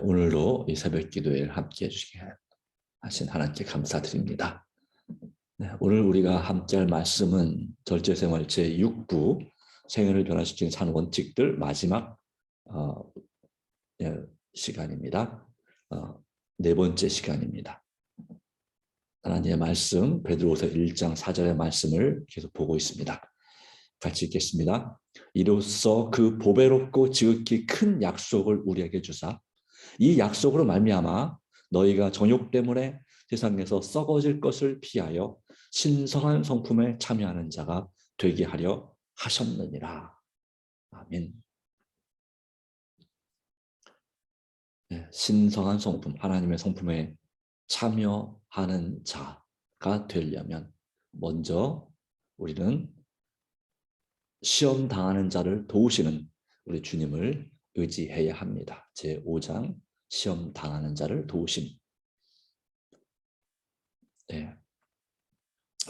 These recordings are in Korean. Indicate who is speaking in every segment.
Speaker 1: 오늘도 이 새벽 기도회를 함께 해주시게 하신 하나님께 감사드립니다. 오늘 우리가 함께 할 말씀은 절제생활 제6부 생애를 변화시키는 산 원칙들 마지막 시간입니다. 네 번째 시간입니다. 하나님의 말씀 베드로후서 1장 4절의 말씀을 계속 보고 있습니다. 같이 읽겠습니다. 이로써 그 보배롭고 지극히 큰 약속을 우리에게 주사 이 약속으로 말미암아 너희가 정욕 때문에 세상에서 썩어질 것을 피하여 신성한 성품에 참여하는 자가 되게 하려 하셨느니라. 아멘. 네, 신성한 성품, 하나님의 성품에 참여하는 자가 되려면 먼저 우리는 시험 당하는 자를 도우시는 우리 주님을 의지해야 합니다. 제5장 시험 당하는 자를 도우심. 네.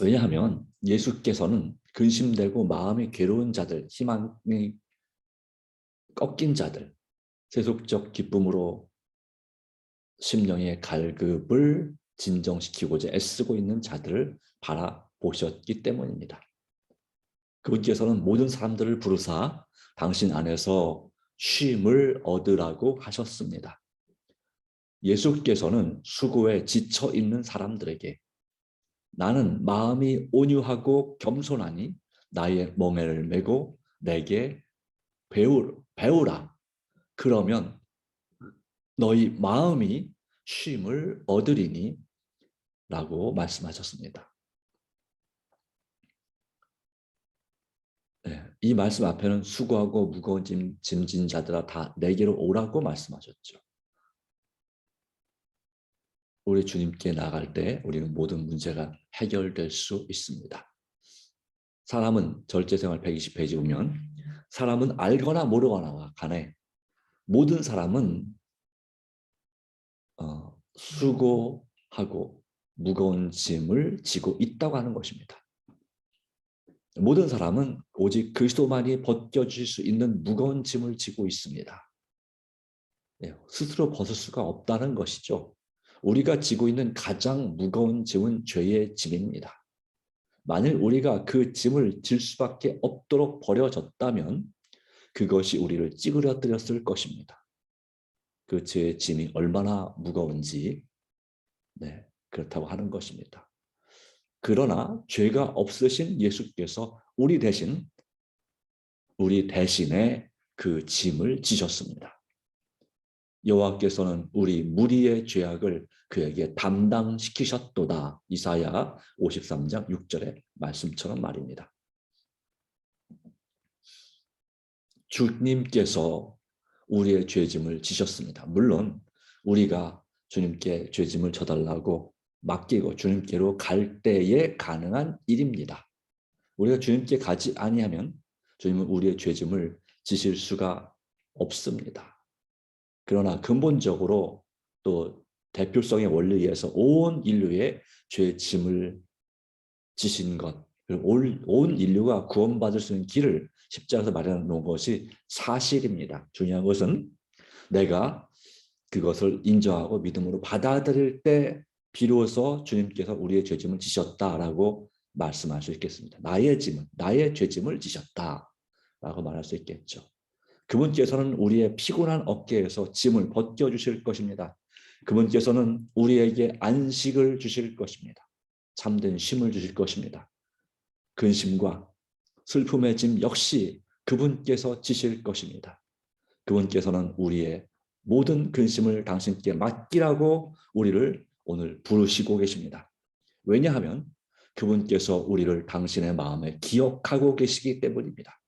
Speaker 1: 왜냐하면 예수께서는 근심되고 마음이 괴로운 자들, 희망이 꺾인 자들, 세속적 기쁨으로 심령의 갈급을 진정시키고자 애쓰고 있는 자들을 바라보셨기 때문입니다. 그분께서는 모든 사람들을 부르사 당신 안에서 쉼을 얻으라고 하셨습니다. 예수께서는 수고에 지쳐 있는 사람들에게 나는 마음이 온유하고 겸손하니 나의 멍에를 메고 내게 배우라. 그러면 너희 마음이 쉼을 얻으리니 라고 말씀하셨습니다. 네, 이 말씀 앞에는 수고하고 무거운 짐진 자들아 다 내게로 오라고 말씀하셨죠. 우리 주님께 나갈 때 우리는 모든 문제가 해결될 수 있습니다. 사람은 절제생활 120페이지 보면 사람은 알거나 모르거나 간에 모든 사람은 수고하고 무거운 짐을 지고 있다고 하는 것입니다. 모든 사람은 오직 그리스도만이 벗겨주실 수 있는 무거운 짐을 지고 있습니다. 스스로 벗을 수가 없다는 것이죠. 우리가 지고 있는 가장 무거운 짐은 죄의 짐입니다. 만일 우리가 그 짐을 질 수밖에 없도록 버려졌다면 그것이 우리를 찌그러뜨렸을 것입니다. 그 죄의 짐이 얼마나 무거운지 그렇다고 하는 것입니다. 그러나 죄가 없으신 예수께서 우리 대신에 그 짐을 지셨습니다. 여호와께서는 우리 무리의 죄악을 그에게 담당시키셨도다. 이사야 53장 6절의 말씀처럼 말입니다. 주님께서 우리의 죄짐을 지셨습니다. 물론 우리가 주님께 죄짐을 져달라고 맡기고 주님께로 갈 때에 가능한 일입니다. 우리가 주님께 가지 아니하면 주님은 우리의 죄짐을 지실 수가 없습니다. 그러나 근본적으로 또 대표성의 원리에 의해서 온 인류의 죄짐을 지신 것, 온 인류가 구원받을 수 있는 길을 십자가에서 마련해 놓은 것이 사실입니다. 중요한 것은 내가 그것을 인정하고 믿음으로 받아들일 때 비로소 주님께서 우리의 죄짐을 지셨다라고 말씀할 수 있겠습니다. 나의 죄짐을 지셨다라고 말할 수 있겠죠. 그분께서는 우리의 피곤한 어깨에서 짐을 벗겨주실 것입니다. 그분께서는 우리에게 안식을 주실 것입니다. 참된 쉼을 주실 것입니다. 근심과 슬픔의 짐 역시 그분께서 지실 것입니다. 그분께서는 우리의 모든 근심을 당신께 맡기라고 우리를 오늘 부르시고 계십니다. 왜냐하면 그분께서 우리를 당신의 마음에 기억하고 계시기 때문입니다.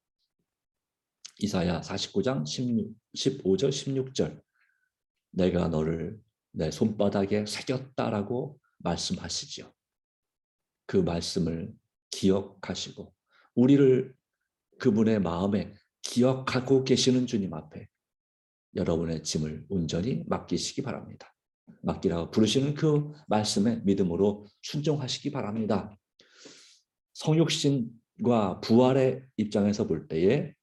Speaker 1: 이사야 49장 15절 16절 내가 너를 내 손바닥에 새겼다라고 말씀하시죠. 그 말씀을 기억하시고 우리를 그분의 마음에 기억하고 계시는 주님 앞에 여러분의 짐을 온전히 맡기시기 바랍니다. 맡기라고 부르시는 그 말씀에 믿음으로 순종하시기 바랍니다. 성육신과 부활의 입장에서 볼 때에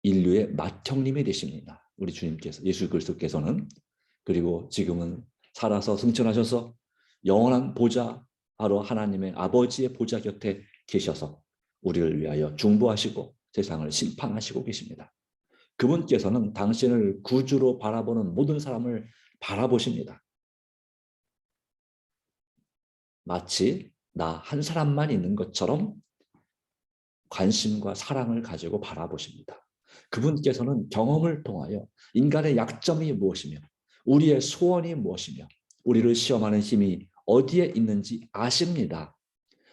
Speaker 1: 인류의 맏형님이 되십니다. 우리 주님께서 예수 그리스도께서는 그리고 지금은 살아서 승천하셔서 영원한 보좌하러 하나님의 아버지의 보좌 곁에 계셔서 우리를 위하여 중보하시고 세상을 심판하시고 계십니다. 그분께서는 당신을 구주로 바라보는 모든 사람을 바라보십니다. 마치 나 한 사람만 있는 것처럼 관심과 사랑을 가지고 바라보십니다. 그분께서는 경험을 통하여 인간의 약점이 무엇이며 우리의 소원이 무엇이며 우리를 시험하는 힘이 어디에 있는지 아십니다.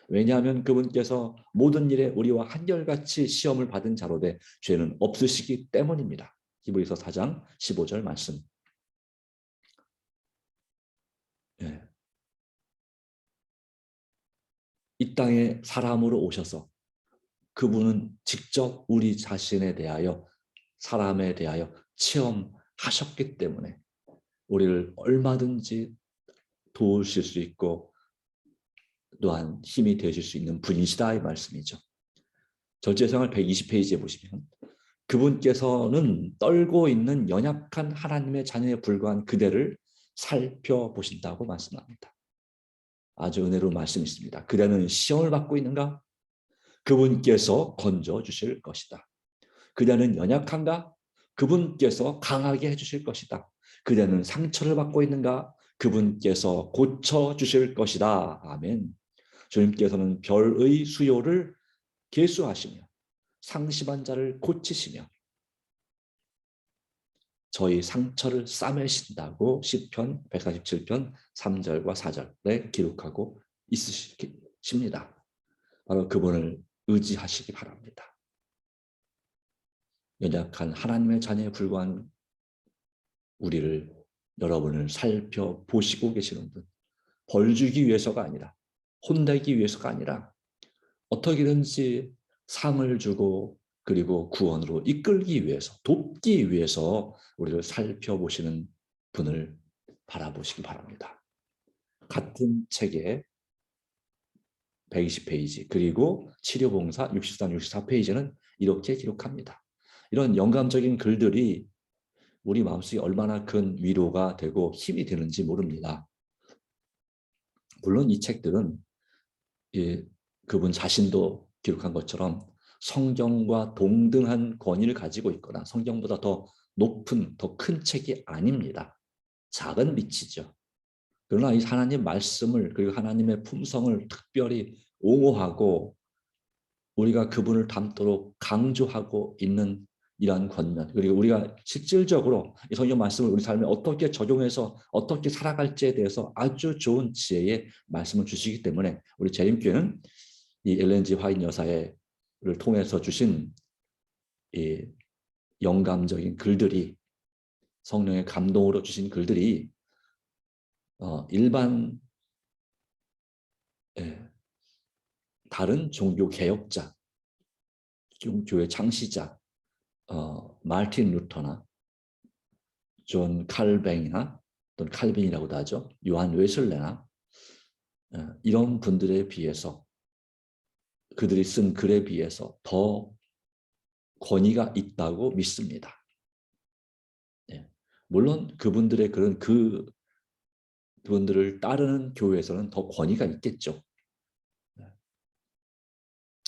Speaker 1: 왜냐하면 그분께서 모든 일에 우리와 한결같이 시험을 받은 자로되 죄는 없으시기 때문입니다. 히브리서 4장 15절 말씀. 예. 이 땅에 사람으로 오셔서 그분은 직접 우리 자신에 대하여 사람에 대하여 체험하셨기 때문에 우리를 얼마든지 도우실 수 있고 또한 힘이 되실 수 있는 분이시다 이 말씀이죠. 절제성을 120페이지에 보시면 그분께서는 떨고 있는 연약한 하나님의 자녀에 불과한 그대를 살펴보신다고 말씀합니다. 아주 은혜로운 말씀이 있습니다. 그대는 시험을 받고 있는가? 그분께서 건져주실 것이다. 그대는 연약한가? 그분께서 강하게 해주실 것이다. 그대는 상처를 받고 있는가? 그분께서 고쳐주실 것이다. 아멘. 주님께서는 별의 수요를 계수하시며 상심한 자를 고치시며 저희 상처를 싸매신다고 시편 147편 3절과 4절에 기록하고 있으십니다. 바로 그분을 의지하시기 바랍니다. 연약한 하나님의 자녀에 불과한 우리를 여러분을 살펴보시고 계시는 분, 벌 주기 위해서가 아니라 혼내기 위해서가 아니라 어떻게든지 상을 주고 그리고 구원으로 이끌기 위해서 돕기 위해서 우리를 살펴보시는 분을 바라보시기 바랍니다. 같은 책에 120페이지 그리고 치료봉사 63, 64페이지는 이렇게 기록합니다. 이런 영감적인 글들이 우리 마음속에 얼마나 큰 위로가 되고 힘이 되는지 모릅니다. 물론 이 책들은 그분 자신도 기록한 것처럼 성경과 동등한 권위를 가지고 있거나 성경보다 더 높은, 더 큰 책이 아닙니다. 작은 빛이죠. 그러나 이 하나님 말씀을 그리고 하나님의 품성을 특별히 옹호하고 우리가 그분을 닮도록 강조하고 있는 이러한 권면 그리고 우리가 실질적으로 이 성경 말씀을 우리 삶에 어떻게 적용해서 어떻게 살아갈지에 대해서 아주 좋은 지혜의 말씀을 주시기 때문에 우리 재림교회는 이 엘렌 G 화이트 여사를 통해서 주신 이 영감적인 글들이 성령의 감동으로 주신 글들이 일반 다른 종교 개혁자, 교회 창시자 마르틴 루터나 존 칼뱅이나 또는 칼빈이라고도 하죠. 요한 웨슬레나 이런 분들에 비해서 그들이 쓴 글에 비해서 더 권위가 있다고 믿습니다. 물론 그분들의 글은 그분들을 따르는 교회에서는 더 권위가 있겠죠.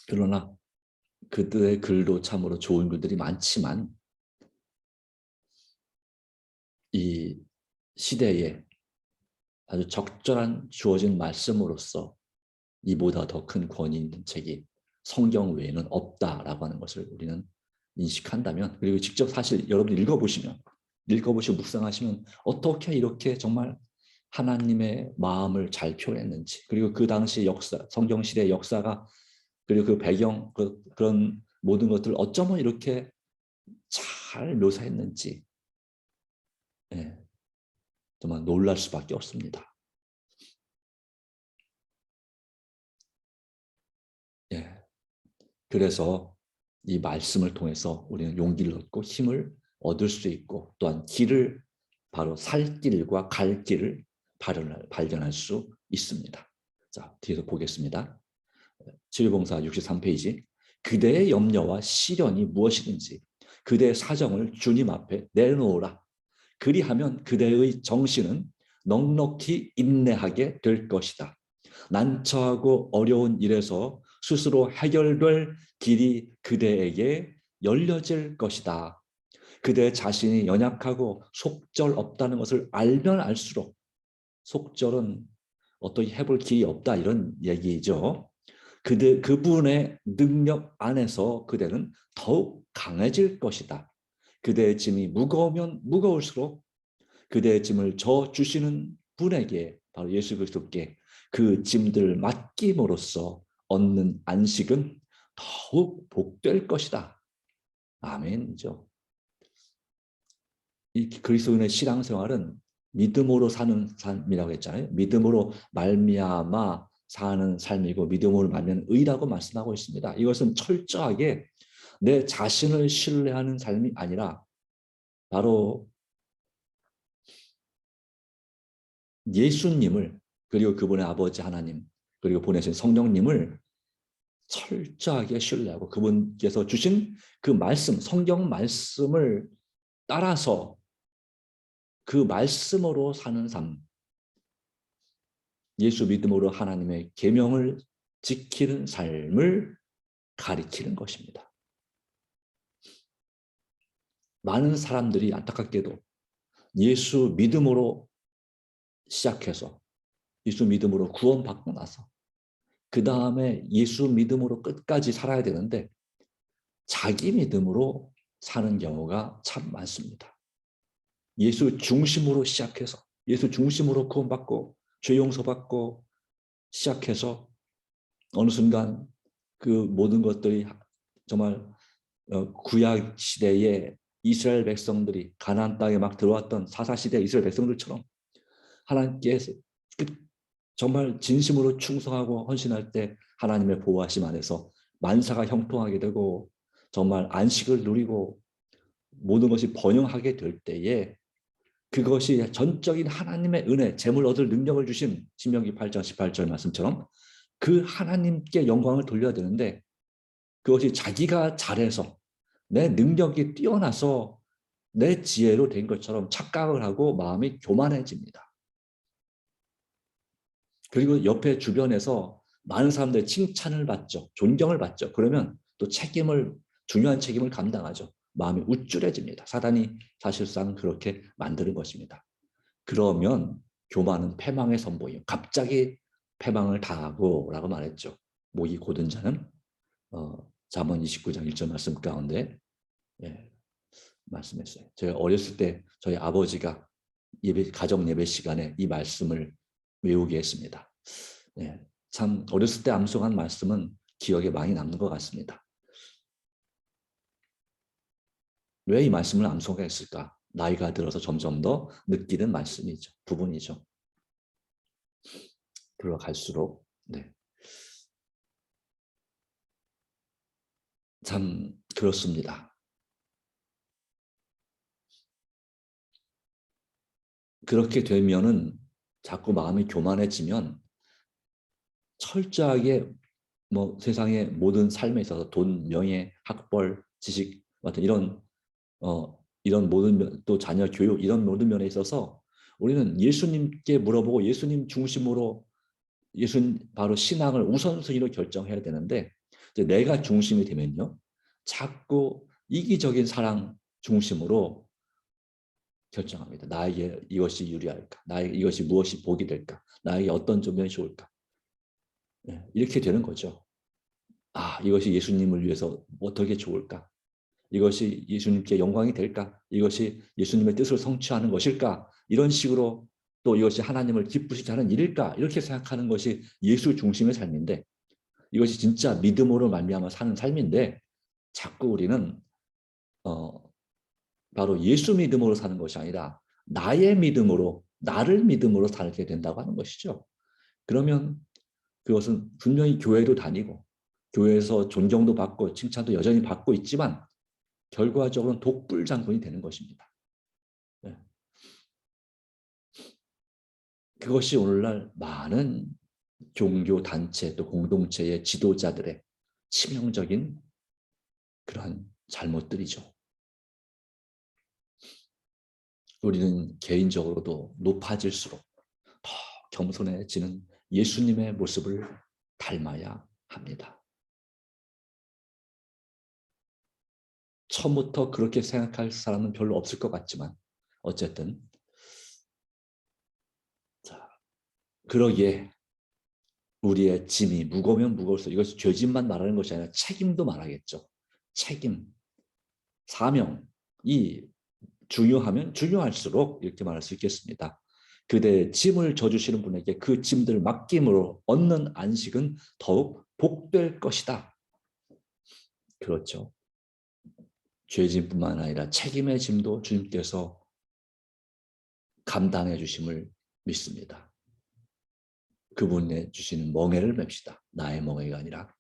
Speaker 1: 그러나 그들의 글도 참으로 좋은 글들이 많지만 이 시대에 아주 적절한 주어진 말씀으로서 이보다 더 큰 권위 있는 책이 성경 외에는 없다라고 하는 것을 우리는 인식한다면 그리고 직접 사실 여러분 읽어보시고 묵상하시면 어떻게 이렇게 정말 하나님의 마음을 잘 표현했는지 그리고 그 당시 역사, 성경시대의 역사가 그리고 그 배경, 그런 모든 것들을 어쩌면 이렇게 잘 묘사했는지 정말 놀랄 수밖에 없습니다. 그래서 이 말씀을 통해서 우리는 용기를 얻고 힘을 얻을 수 있고 또한 길을 바로 살 길과 갈 길을 발견할 수 있습니다. 자, 뒤에서 보겠습니다. 치유봉사 63페이지. 그대의 염려와 시련이 무엇이든지 그대의 사정을 주님 앞에 내놓으라. 그리하면 그대의 정신은 넉넉히 인내하게 될 것이다. 난처하고 어려운 일에서 스스로 해결될 길이 그대에게 열려질 것이다. 그대 자신이 연약하고 속절없다는 것을 알면 알수록, 속절은 어떻게 해볼 길이 없다 이런 얘기죠. 그분의 능력 안에서 그대는 더욱 강해질 것이다. 그대의 짐이 무거우면 무거울수록 그대의 짐을 져 주시는 분에게, 바로 예수 그리스도께 그 짐들을 맡김으로써 얻는 안식은 더욱 복될 것이다. 아멘이죠. 이 그리스도인의 신앙생활은 믿음으로 사는 삶이라고 했잖아요. 믿음으로 말미암아 사는 삶이고 믿음으로 말미암아 의라고 말씀하고 있습니다. 이것은 철저하게 내 자신을 신뢰하는 삶이 아니라 바로 예수님을, 그리고 그분의 아버지 하나님, 그리고 보내신 성령님을 철저하게 신뢰하고 그분께서 주신 그 말씀, 성경 말씀을 따라서 그 말씀으로 사는 삶, 예수 믿음으로 하나님의 계명을 지키는 삶을 가리키는 것입니다. 많은 사람들이 안타깝게도 예수 믿음으로 시작해서 예수 믿음으로 구원받고 나서 그 다음에 예수 믿음으로 끝까지 살아야 되는데 자기 믿음으로 사는 경우가 참 많습니다. 예수 중심으로 시작해서 예수 중심으로 구원받고 죄 용서받고 시작해서 어느 순간 그 모든 것들이 정말 구약 시대에 이스라엘 백성들이 가나안 땅에 막 들어왔던 사사시대 이스라엘 백성들처럼 하나님께서 정말 진심으로 충성하고 헌신할 때 하나님의 보호하심 안에서 만사가 형통하게 되고 정말 안식을 누리고 모든 것이 번영하게 될 때에 그것이 전적인 하나님의 은혜, 재물 얻을 능력을 주신 신명기 8장 18절 말씀처럼 그 하나님께 영광을 돌려야 되는데 그것이 자기가 잘해서 내 능력이 뛰어나서 내 지혜로 된 것처럼 착각을 하고 마음이 교만해집니다. 그리고 옆에 주변에서 많은 사람들의 칭찬을 받죠. 존경을 받죠. 그러면 또 중요한 책임을 감당하죠. 마음이 우쭐해집니다. 사단이 사실상 그렇게 만드는 것입니다. 그러면 교만은 패망의 선보이요. 갑자기 패망을 당하고 라고 말했죠. 목이 고든 자는 잠언 29장 1절 말씀 가운데 말씀했어요. 제가 어렸을 때 저희 아버지가 가정 예배 시간에 이 말씀을 외우게 했습니다. 참 어렸을 때 암송한 말씀은 기억에 많이 남는 것 같습니다. 왜 이 말씀을 암송했을까? 나이가 들어서 점점 더 느끼는 말씀이죠. 부분이죠. 들어갈수록 참 그렇습니다. 그렇게 되면은 자꾸 마음이 교만해지면 철저하게 세상의 모든 삶에 있어서 돈, 명예, 학벌, 지식 같은 이런 모든 또 자녀 교육 이런 모든 면에 있어서 우리는 예수님께 물어보고 예수님 중심으로 바로 신앙을 우선순위로 결정해야 되는데 이제 내가 중심이 되면요 자꾸 이기적인 사랑 중심으로 결정합니다. 나에게 이것이 유리할까? 나에게 이것이 무엇이 복이 될까? 나에게 어떤 점이 좋을까? 이렇게 되는 거죠. 이것이 예수님을 위해서 어떻게 좋을까? 이것이 예수님께 영광이 될까? 이것이 예수님의 뜻을 성취하는 것일까? 이런 식으로 또 이것이 하나님을 기쁘시게 하는 일일까? 이렇게 생각하는 것이 예수 중심의 삶인데 이것이 진짜 믿음으로 말미암아 사는 삶인데 자꾸 우리는 바로 예수 믿음으로 사는 것이 아니라 나의 믿음으로 나를 믿음으로 살게 된다고 하는 것이죠. 그러면 그것은 분명히 교회도 다니고 교회에서 존경도 받고 칭찬도 여전히 받고 있지만 결과적으로는 독불장군이 되는 것입니다. 그것이 오늘날 많은 종교 단체 또 공동체의 지도자들의 치명적인 그러한 잘못들이죠. 우리는 개인적으로도 높아질수록 더 겸손해지는 예수님의 모습을 닮아야 합니다. 처음부터 그렇게 생각할 사람은 별로 없을 것 같지만 어쨌든 자, 그러기에 우리의 짐이 무거우면 무거울수록 이것이 죄짐만 말하는 것이 아니라 책임도 말하겠죠. 책임, 사명이 중요하면 중요할수록 이렇게 말할 수 있겠습니다. 그대의 짐을 져주시는 분에게 그 짐들을 맡김으로 얻는 안식은 더욱 복될 것이다. 그렇죠. 죄짐뿐만 아니라 책임의 짐도 주님께서 감당해 주심을 믿습니다. 그분의 주시는 멍에를 맵시다. 나의 멍에가 아니라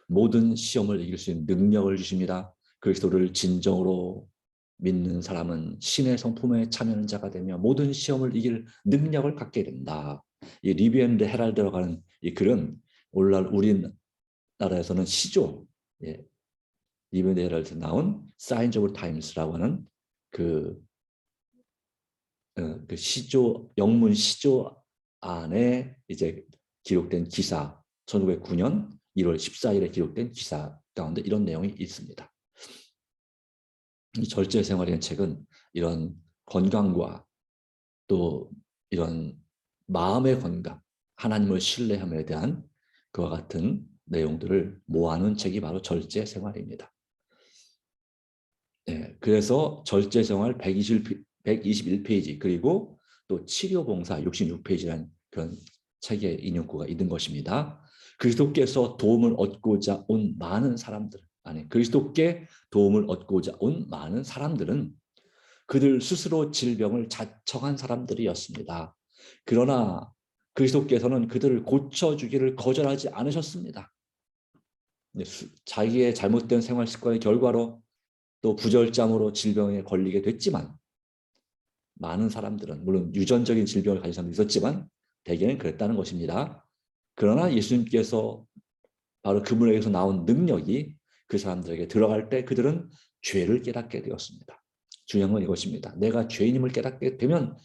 Speaker 1: 모든 시험을 이길 수 있는 능력을 주십니다. 그리스도를 진정으로 믿는 사람은 신의 성품에 참여하는 자가 되며 모든 시험을 이길 능력을 갖게 된다. 이 리뷰 앤드 헤럴드라고 하는 이 글은 오늘날 우리나라에서는 시조, 예, 리뷰 앤드 헤럴드에 나온 사인즈 오브 타임스라고 하는 그 시조, 영문 시조 안에 이제 기록된 기사, 1909년 1월 14일에 기록된 기사 가운데 이런 내용이 있습니다. 이 절제 생활이라는 책은 이런 건강과 또 이런 마음의 건강, 하나님을 신뢰함에 대한 그와 같은 내용들을 모아놓은 책이 바로 절제 생활입니다. 네, 그래서 절제 생활 121페이지 그리고 또 치료봉사 66페이지라는 그런 책의 인용구가 있는 것입니다. 그리스도께서 도움을 얻고자 온 많은 사람들, 아니 그리스도께 도움을 얻고자 온 많은 사람들은 그들 스스로 질병을 자청한 사람들이었습니다. 그러나 그리스도께서는 그들을 고쳐주기를 거절하지 않으셨습니다. 자기의 잘못된 생활 습관의 결과로 또 부절잠으로 질병에 걸리게 됐지만 많은 사람들은 물론 유전적인 질병을 가진 사람도 있었지만 대개는 그랬다는 것입니다. 그러나 예수님께서 바로 그분에게서 나온 능력이 그 사람들에게 들어갈 때 그들은 죄를 깨닫게 되었습니다. 중요한 건 이것입니다. 내가 죄인임을 깨닫게 되면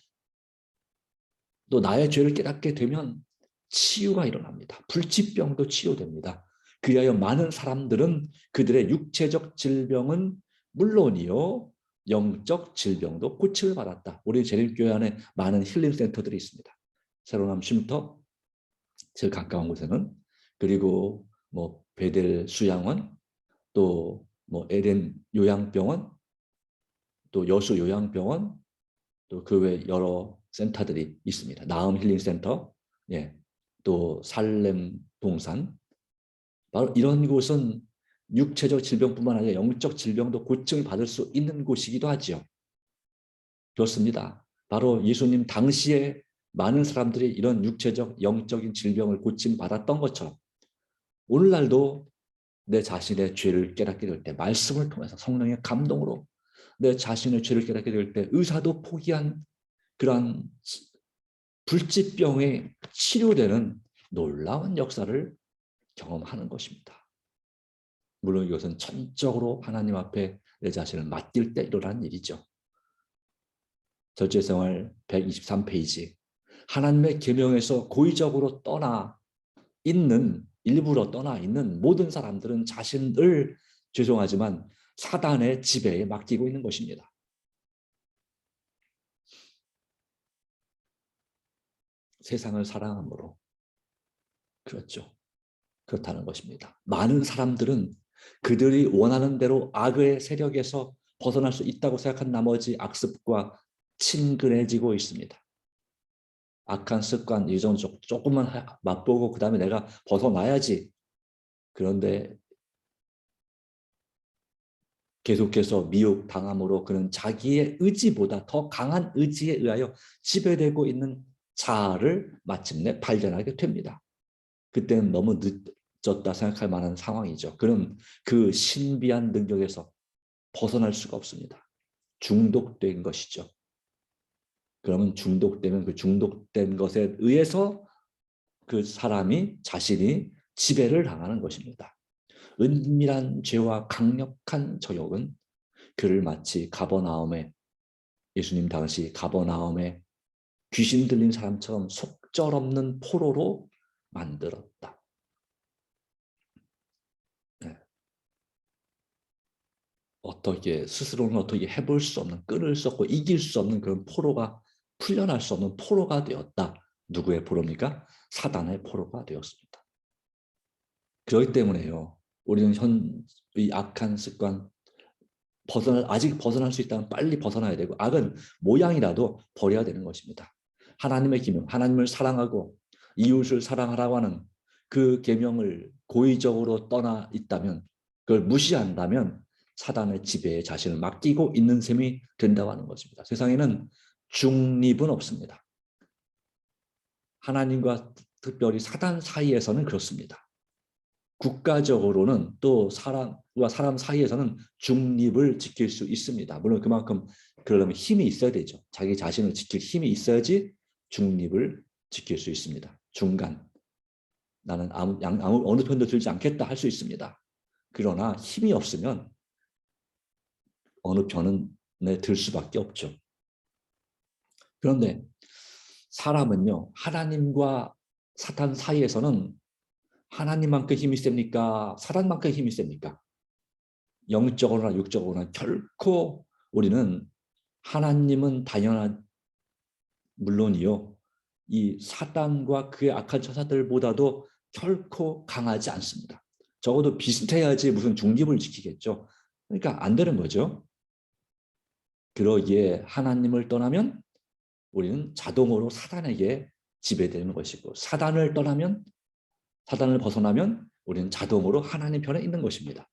Speaker 1: 또 나의 죄를 깨닫게 되면 치유가 일어납니다. 불치병도 치유됩니다. 그리하여 많은 사람들은 그들의 육체적 질병은 물론이요 영적 질병도 고침을 받았다. 우리 재림교회 안에 많은 힐링 센터들이 있습니다. 새로남 쉼터, 제일 가까운 곳에는 그리고 뭐 베델 수양원, 또 뭐 에덴 요양병원, 또 여수 요양병원, 또 그 외 여러 센터들이 있습니다. 나음 힐링 센터, 예, 또 살렘 동산. 바로 이런 곳은 육체적 질병뿐만 아니라 영적 질병도 고침을 받을 수 있는 곳이기도 하지요. 그렇습니다. 바로 예수님 당시에 많은 사람들이 이런 육체적 영적인 질병을 고침 받았던 것처럼 오늘날도 내 자신의 죄를 깨닫게 될 때 말씀을 통해서 성령의 감동으로 내 자신의 죄를 깨닫게 될 때 의사도 포기한 그러한 불치병에 치료되는 놀라운 역사를 경험하는 것입니다. 물론 이것은 전적으로 하나님 앞에 내 자신을 맡길 때 일어나는 일이죠. 절제생활 123페이지 하나님의 계명에서 고의적으로 떠나 있는 일부러 떠나 있는 모든 사람들은 자신을 죄송하지만 사단의 지배에 맡기고 있는 것입니다. 세상을 사랑함으로 그렇죠. 그렇다는 것입니다. 많은 사람들은 그들이 원하는 대로 악의 세력에서 벗어날 수 있다고 생각한 나머지 악습과 친근해지고 있습니다. 악한 습관, 이전 조금만 맛보고 그 다음에 내가 벗어나야지. 그런데 계속해서 미혹당함으로 그는 자기의 의지보다 더 강한 의지에 의하여 지배되고 있는 자아를 마침내 발견하게 됩니다. 그때는 너무 늦었다 생각할 만한 상황이죠. 그는 그 신비한 능력에서 벗어날 수가 없습니다. 중독된 것이죠. 그러면 중독되면 그 중독된 것에 의해서 그 사람이 자신이 지배를 당하는 것입니다. 은밀한 죄와 강력한 저욕은 그를 마치 가버나움에 예수님 당시 가버나움에 귀신 들린 사람처럼 속절없는 포로로 만들었다. 네. 스스로는 어떻게 해볼 수 없는, 끊을 수 없고 이길 수 없는 그런 포로가, 풀려날 수 없는 포로가 되었다. 누구의 포로입니까? 사단의 포로가 되었습니다. 그렇기 때문에요, 우리는 이 악한 습관 아직 벗어날 수 있다면 빨리 벗어나야 되고, 악은 모양이라도 버려야 되는 것입니다. 하나님의 계명, 하나님을 사랑하고 이웃을 사랑하라고 하는 그 계명을 고의적으로 떠나 있다면, 그걸 무시한다면 사단의 지배에 자신을 맡기고 있는 셈이 된다고 하는 것입니다. 세상에는 중립은 없습니다. 하나님과 특별히 사단 사이에서는 그렇습니다. 국가적으로는 또 사람과 사람 사이에서는 중립을 지킬 수 있습니다. 물론 그만큼 그러려면 힘이 있어야 되죠. 자기 자신을 지킬 힘이 있어야지 중립을 지킬 수 있습니다. 중간, 나는 어느 편도 들지 않겠다 할 수 있습니다. 그러나 힘이 없으면 어느 편에 들 수밖에 없죠. 그런데 사람은요, 하나님과 사탄 사이에서는 하나님만큼 힘이 셉니까? 사단만큼 힘이 셉니까? 영적으로나 육적으로나 결코 우리는, 하나님은 당연한 물론이요, 이 사단과 그의 악한 천사들보다도 결코 강하지 않습니다. 적어도 비슷해야지 무슨 중립을 지키겠죠. 그러니까 안 되는 거죠. 그러기에 하나님을 떠나면 우리는 자동으로 사단에게 지배되는 것이고, 사단을 벗어나면 우리는 자동으로 하나님 편에 있는 것입니다.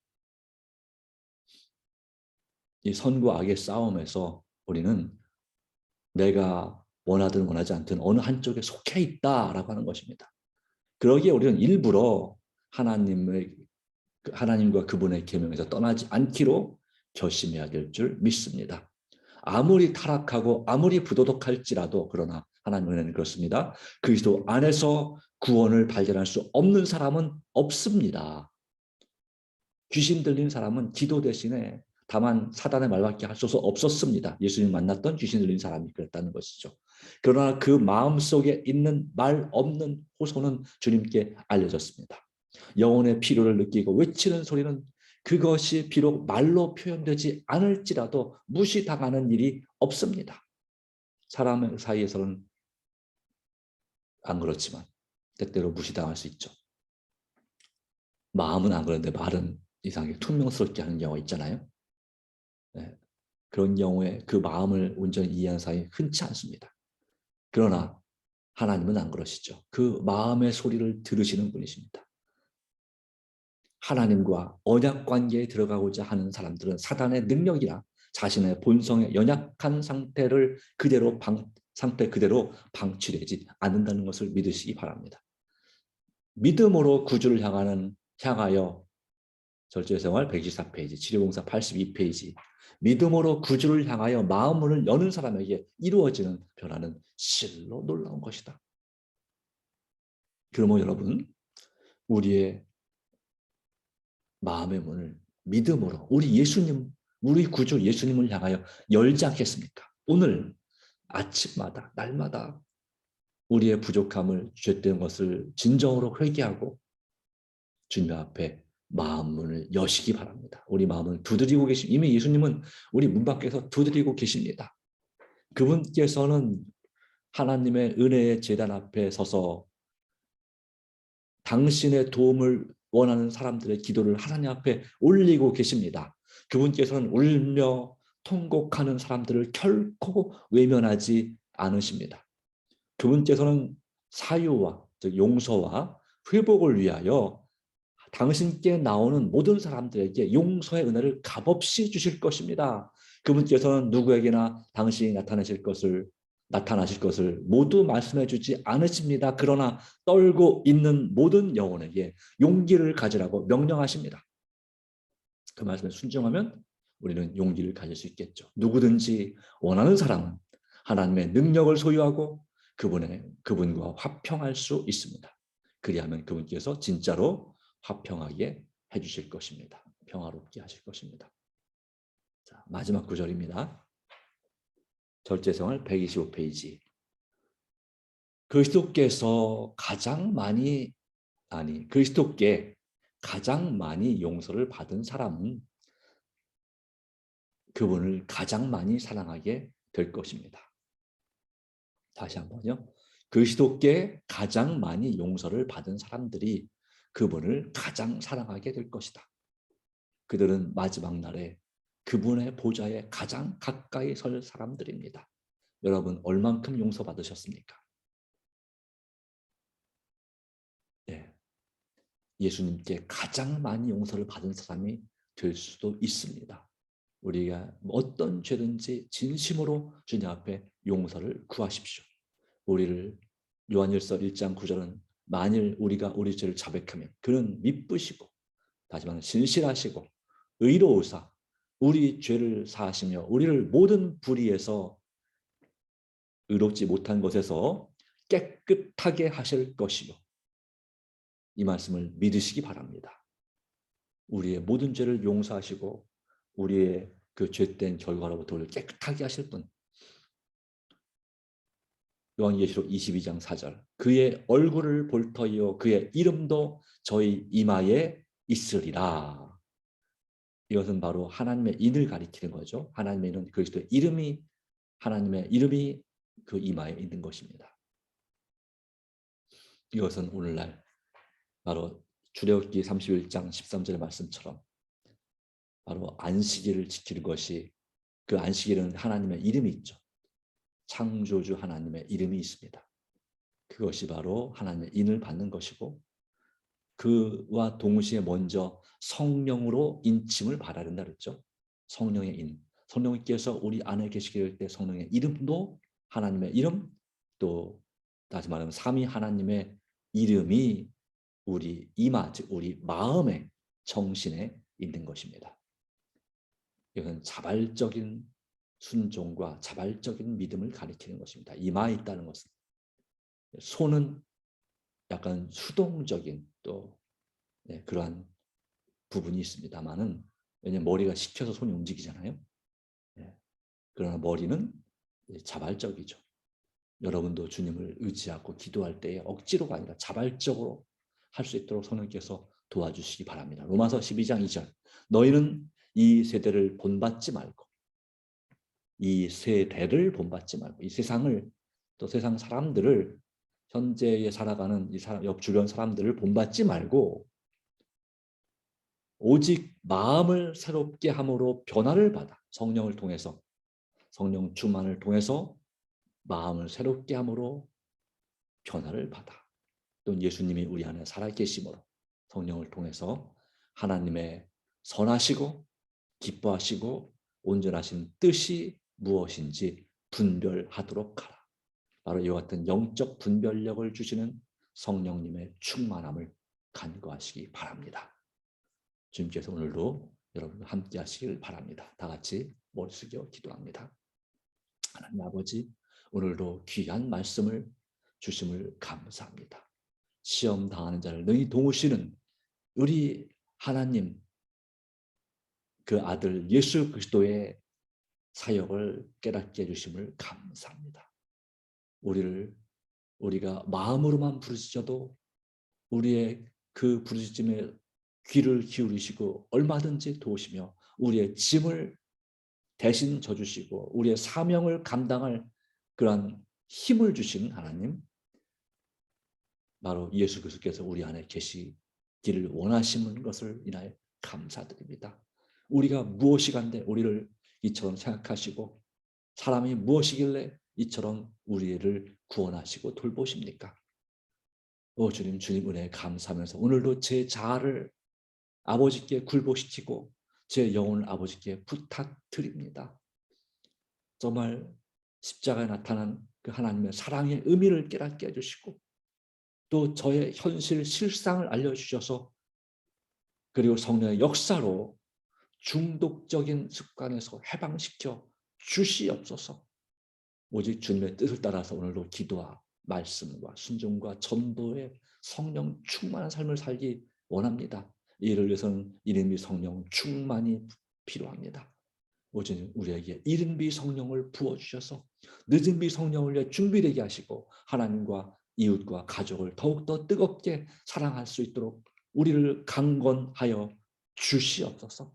Speaker 1: 이 선과 악의 싸움에서 우리는 내가 원하든 원하지 않든 어느 한쪽에 속해 있다라고 하는 것입니다. 그러기에 우리는 일부러 하나님과 그분의 계명에서 떠나지 않기로 결심해야 될 줄 믿습니다. 아무리 타락하고 아무리 부도덕할지라도, 그러나 하나님의 은혜는 그렇습니다. 그리스도 안에서 구원을 발견할 수 없는 사람은 없습니다. 귀신 들린 사람은 기도 대신에 다만 사단의 말밖에 할 수 없었습니다. 예수님 만났던 귀신 들린 사람이 그랬다는 것이죠. 그러나 그 마음속에 있는 말 없는 호소는 주님께 알려졌습니다. 영혼의 필요를 느끼고 외치는 소리는, 그것이 비록 말로 표현되지 않을지라도 무시당하는 일이 없습니다. 사람 사이에서는 안 그렇지만 때때로 무시당할 수 있죠. 마음은 안 그런데 말은 이상하게 퉁명스럽게 하는 경우가 있잖아요. 네. 그런 경우에 그 마음을 온전히 이해하는 사람이 흔치 않습니다. 그러나 하나님은 안 그러시죠. 그 마음의 소리를 들으시는 분이십니다. 하나님과 언약 관계에 들어가고자 하는 사람들은 사단의 능력이나 자신의 본성의 연약한 상태 그대로 방치되지 않는다는 것을 믿으시기 바랍니다. 믿음으로 구주를 향하여 절제생활 124페이지, 치료봉사 82페이지. 믿음으로 구주를 향하여 마음문을 여는 사람에게 이루어지는 변화는 실로 놀라운 것이다. 그러면 여러분, 우리의 마음의 문을 믿음으로 우리 구주 예수님을 향하여 열지 않겠습니까? 오늘 아침마다, 날마다 우리의 부족함을, 죄된 것을 진정으로 회개하고 주님 앞에 마음 문을 여시기 바랍니다. 우리 마음을 두드리고 이미 예수님은 우리 문 밖에서 두드리고 계십니다. 그분께서는 하나님의 은혜의 제단 앞에 서서 당신의 도움을 원하는 사람들의 기도를 하나님 앞에 올리고 계십니다. 그분께서는 울며 통곡하는 사람들을 결코 외면하지 않으십니다. 그분께서는 사유와, 즉 용서와 회복을 위하여 당신께 나오는 모든 사람들에게 용서의 은혜를 값없이 주실 것입니다. 그분께서는 누구에게나 당신이 나타나실 것을 모두 말씀해 주지 않으십니다. 그러나 떨고 있는 모든 영혼에게 용기를 가지라고 명령하십니다. 그 말씀에 순종하면 우리는 용기를 가질 수 있겠죠. 누구든지 원하는 사람은 하나님의 능력을 소유하고 그분과 화평할 수 있습니다. 그리하면 그분께서 진짜로 화평하게 해주실 것입니다. 평화롭게 하실 것입니다. 자, 마지막 구절입니다. 절제생활 125페이지. 그리스도께서 그리스도께 가장 많이 용서를 받은 사람은 그분을 가장 많이 사랑하게 될 것입니다. 다시 한번요. 그리스도께 가장 많이 용서를 받은 사람들이 그분을 가장 사랑하게 될 것이다. 그들은 마지막 날에 그분의 보좌에 가장 가까이 설 사람들입니다. 여러분 얼만큼 용서받으셨습니까? 네. 예수님께 가장 많이 용서를 받은 사람이 될 수도 있습니다. 우리가 어떤 죄든지 진심으로 주님 앞에 용서를 구하십시오. 우리를 요한일서 1장 9절은 만일 우리가 우리 죄를 자백하면 그는 미쁘시고 다시 말하면 신실하시고 의로우사 우리 죄를 사하시며 우리를 모든 불의에서 의롭지 못한 것에서 깨끗하게 하실 것이요. 이 말씀을 믿으시기 바랍니다. 우리의 모든 죄를 용서하시고 우리의 그 죄된 결과로부터 우리를 깨끗하게 하실 분. 요한계시록 22장 4절. 그의 얼굴을 볼 터이요 그의 이름도 저희 이마에 있으리라. 이것은 바로 하나님의 인을 가리키는 거죠. 하나님의 인은 그리스도의 이름이 하나님의 이름이 그 이마에 있는 것입니다. 이것은 오늘날 바로 출애굽기 31장 13절의 말씀처럼 바로 안식일을 지키는 것이 그 안식일은 하나님의 이름이 있죠. 창조주 하나님의 이름이 있습니다. 그것이 바로 하나님의 인을 받는 것이고 그와 동시에 먼저 성령으로 인침을 받아야 된다 그랬죠. 성령의 인. 성령께서 우리 안에 계시게 될 때 성령의 이름도 하나님의 이름 또 다시 말하면 삼위 하나님의 이름이 우리 이마 즉 우리 마음의 정신에 있는 것입니다. 이것은 자발적인 순종과 자발적인 믿음을 가리키는 것입니다. 이마에 있다는 것은 손은 약간 수동적인 또 그러한 부분이 있습니다만은 왜냐하면 머리가 시켜서 손이 움직이잖아요. 그러나 머리는 자발적이죠. 여러분도 주님을 의지하고 기도할 때에 억지로가 아니라 자발적으로 할 수 있도록 성령께서 도와주시기 바랍니다. 로마서 12장 2절. 너희는 이 세대를 본받지 말고 이 세상을 또 세상 사람들을 현재에 살아가는 이 옆 주변 사람들을 본받지 말고 오직 마음을 새롭게 함으로 변화를 받아 성령을 통해서 성령 충만을 통해서 마음을 새롭게 함으로 변화를 받아 또 예수님이 우리 안에 살아계심으로 성령을 통해서 하나님의 선하시고 기뻐하시고 온전하신 뜻이 무엇인지 분별하도록 하라. 바로 이와 같은 영적 분별력을 주시는 성령님의 충만함을 간구하시기 바랍니다. 주님께서 오늘도 여러분과 함께 하시길 바랍니다. 다 같이 머리 숙여 기도합니다. 하나님 아버지, 오늘도 귀한 말씀을 주심을 감사합니다. 시험 당하는 자를 능히 도우시는 우리 하나님 그 아들 예수 그리스도의 사역을 깨닫게 해주심을 감사합니다. 우리가 마음으로만 부르짖어도 우리의 그 부르짖음에 귀를 기울이시고 얼마든지 도우시며 우리의 짐을 대신 져주시고 우리의 사명을 감당할 그러한 힘을 주시는 하나님 바로 예수 그리스도께서 우리 안에 계시기를 원하시는 것을 인하여 감사드립니다. 우리가 무엇이간데 우리를 이처럼 생각하시고 사람이 무엇이길래 이처럼 우리를 구원하시고 돌보십니까? 주님 은혜에 감사하면서 오늘도 제 자아를 아버지께 굴복시키고 제 영혼을 아버지께 부탁드립니다. 정말 십자가에 나타난 그 하나님의 사랑의 의미를 깨닫게 해주시고 또 저의 현실 실상을 알려주셔서 그리고 성령의 역사로 중독적인 습관에서 해방시켜 주시옵소서. 오직 주님의 뜻을 따라서 오늘도 기도와 말씀과 순종과 전도의 성령 충만한 삶을 살기 원합니다. 이를 위해서는 이름이 성령 충만이 필요합니다. 오직 우리에게 이른 비 성령을 부어주셔서 늦은 비 성령을 준비되게 하시고 하나님과 이웃과 가족을 더욱더 뜨겁게 사랑할 수 있도록 우리를 강건하여 주시옵소서.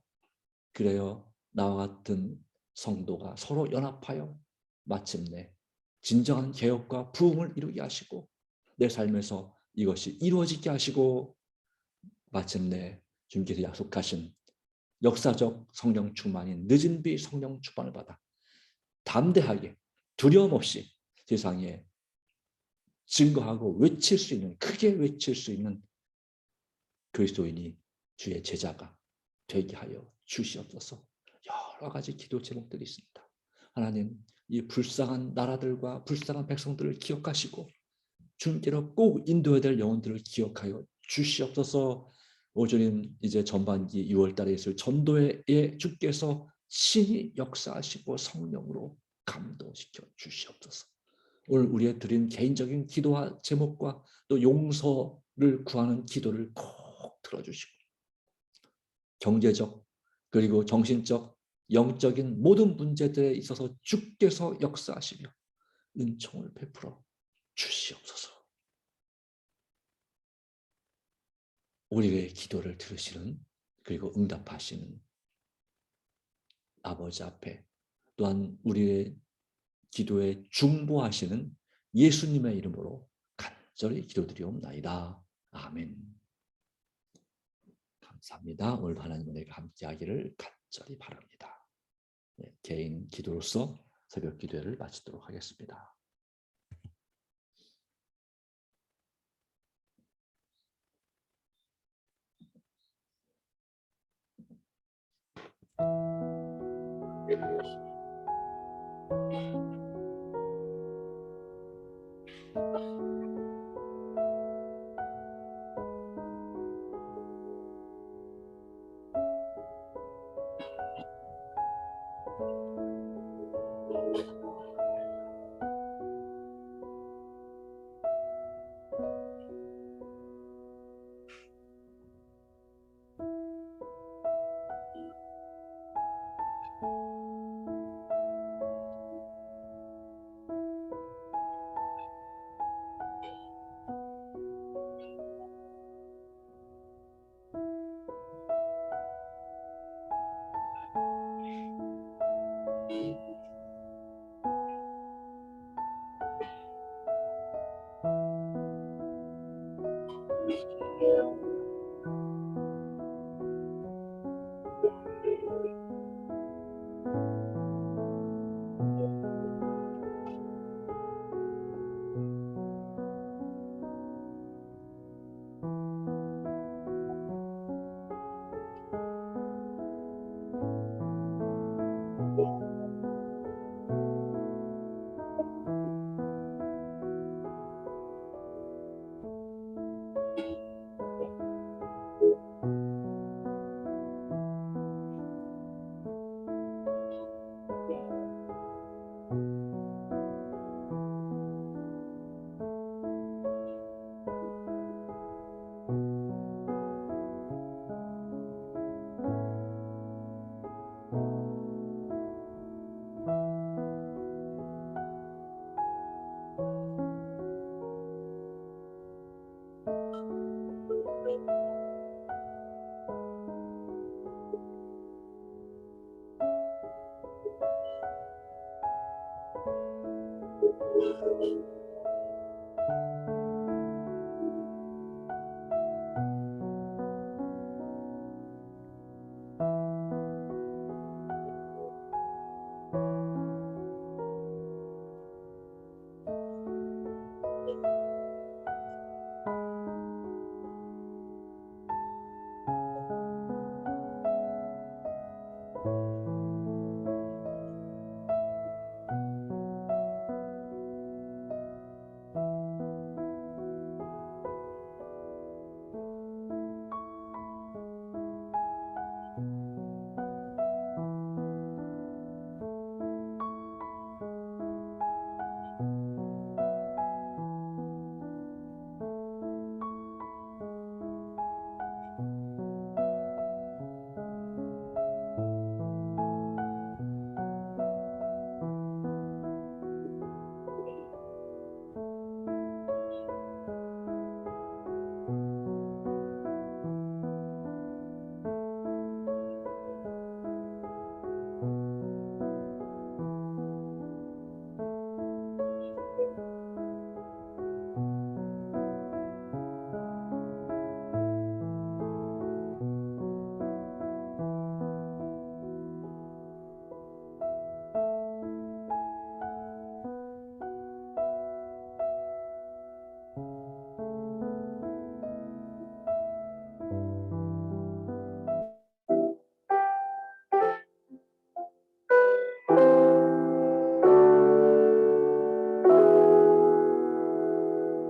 Speaker 1: 그래요 나와 같은 성도가 서로 연합하여 마침내 진정한 개혁과 부흥을 이루게 하시고 내 삶에서 이것이 이루어지게 하시고 마침내 주님께서 약속하신 역사적 성령 충만인 늦은 비 성령 충만을 받아 담대하게 두려움 없이 세상에 증거하고 외칠 수 있는 크게 외칠 수 있는 그리스도인이 주의 제자가 되게 하여 주시옵소서. 여러 가지 기도 제목들이 있습니다. 하나님 이 불쌍한 나라들과 불쌍한 백성들을 기억하시고 주님께로 꼭 인도해야 될 영혼들을 기억하여 주시옵소서. 오주님 이제 전반기 6월 달에 있을 전도회에 주께서 신이 역사하시고 성령으로 감동시켜 주시옵소서. 오늘 우리의 드린 개인적인 기도와 제목과 또 용서를 구하는 기도를 꼭 들어주시고 경제적 그리고 정신적 영적인 모든 문제들에 있어서 주께서 역사하시며 은총을 베풀어 주시옵소서. 우리의 기도를 들으시는 그리고 응답하시는 아버지 앞에 또한 우리의 기도에 중보하시는 예수님의 이름으로 간절히 기도드리옵나이다. 아멘. 감사합니다. 오늘 하나님 은혜가 함께하기를 간절히 바랍니다. 네, 개인 기도로서 새벽 기도회를 마치도록 하겠습니다.